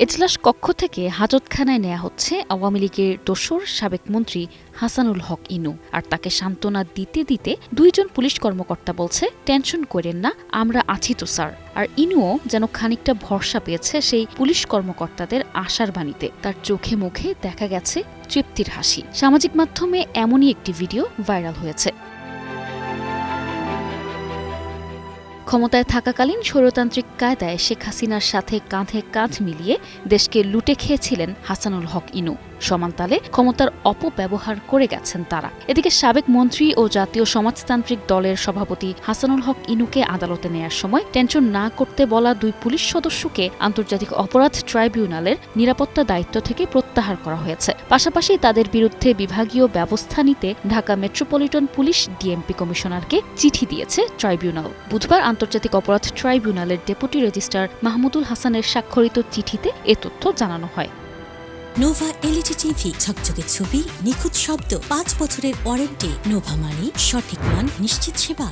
এজলাস কক্ষ থেকে হাজতখানায় নেওয়া হচ্ছে আওয়ামী লীগের দোসর সাবেক মন্ত্রী হাসানুল হক ইনু। আর তাকে সান্ত্বনা দিতে দিতে দুইজন পুলিশ কর্মকর্তা বলছে, টেনশন করেন না, আমরা আছি তো স্যার। আর ইনুও যেন খানিকটা ভরসা পেয়েছে সেই পুলিশ কর্মকর্তাদের আশার বাণীতে। তার চোখে মুখে দেখা গেছে তৃপ্তির হাসি। সামাজিক মাধ্যমে এমনই একটি ভিডিও ভাইরাল হয়েছে। ক্ষমতায় থাকাকালীন স্বৈরতান্ত্রিক কায়দায় শেখ হাসিনার সাথে কাঁধে কাঁধ মিলিয়ে দেশকে লুটে খেয়েছিলেন হাসানুল হক ইনু। সমানতালে ক্ষমতার অপব্যবহার করে গেছেন তারা। এদিকে সাবেক মন্ত্রী ও জাতীয় সমাজতান্ত্রিক দলের সভাপতি হাসানুল হক ইনুকে আদালতে নেয়ার সময় টেনশন না করতে বলা দুই পুলিশ সদস্যকে আন্তর্জাতিক অপরাধ ট্রাইব্যুনালের নিরাপত্তা দায়িত্ব থেকে প্রত্যাহার করা হয়েছে। পাশাপাশি তাদের বিরুদ্ধে বিভাগীয় ব্যবস্থা নিতে ঢাকা মেট্রোপলিটন পুলিশ ডিএমপি কমিশনারকে চিঠি দিয়েছে ট্রাইব্যুনাল। বুধবার আন্তর্জাতিক অপরাধ ট্রাইব্যুনালের ডেপুটি রেজিস্ট্রার মাহমুদুল হাসানের স্বাক্ষরিত চিঠিতে এ তথ্য জানানো হয়। নোভা এলইডি টিভি, ঝকঝকে ছবি, নিখুঁত শব্দ, 5 বছরের ওয়ারেন্টি। নোভা মানে সঠিক মান, নিশ্চিত সেবা।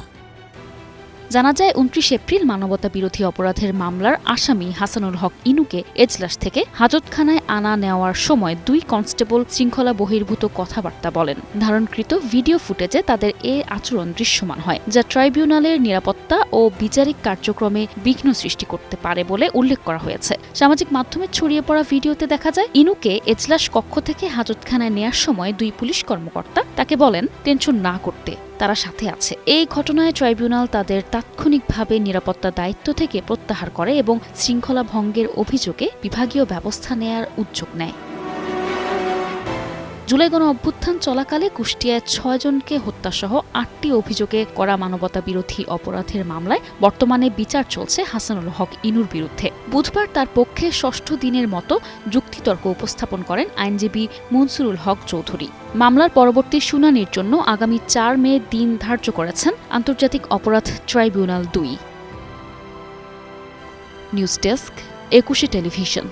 জানা যায় 29 এপ্রিল মানবতা বিরোধী অপরাধের মামলার আসামি হাসানুল হক ইনুকে এজলাস থেকে হাজতখানায় আনা নেওয়ার সময় দুই কনস্টেবল শৃঙ্খলা বহির্ভূত কথাবার্তা বলেন। ধারণকৃত ভিডিও ফুটেজে তাদের এ আচরণ দৃশ্যমান হয়, যা ট্রাইব্যুনালের নিরাপত্তা ও বিচারিক কার্যক্রমে বিঘ্ন সৃষ্টি করতে পারে বলে উল্লেখ করা হয়েছে। সামাজিক মাধ্যমে ছড়িয়ে পড়া ভিডিওতে দেখা যায় ইনুকে এজলাস কক্ষ থেকে হাজতখানায় নেয়ার সময় দুই পুলিশ কর্মকর্তা তাকে বলেন টেনশন না করতে, তারা সাথে আছে। এই ঘটনায় ট্রাইব্যুনাল তাদের তাৎক্ষণিকভাবে নিরাপত্তা দায়িত্ব থেকে প্রত্যাহার করে এবং শৃঙ্খলা ভঙ্গের অভিযোগে বিভাগীয় ব্যবস্থা নেয়ার উদ্যোগ নেয়। জুলাই গণ অভ্যুত্থান চলাকালে কুষ্টিয়ায় 6 জনকে হত্যাসহ 8টি অভিযোগে করা মানবতা বিরোধী অপরাধের মামলায় বর্তমানে বিচার চলছে হাসানুল হক ইনুর বিরুদ্ধে। বুধবার তার পক্ষে 6ষ্ঠ দিনের মতো যুক্তিতর্ক উপস্থাপন করেন আইনজীবী মনসুরুল হক চৌধুরী। মামলার পরবর্তী শুনানির জন্য আগামী 4 মে দিন ধার্য করেছেন আন্তর্জাতিক অপরাধ ট্রাইব্যুনাল 2। News desk, 21 television.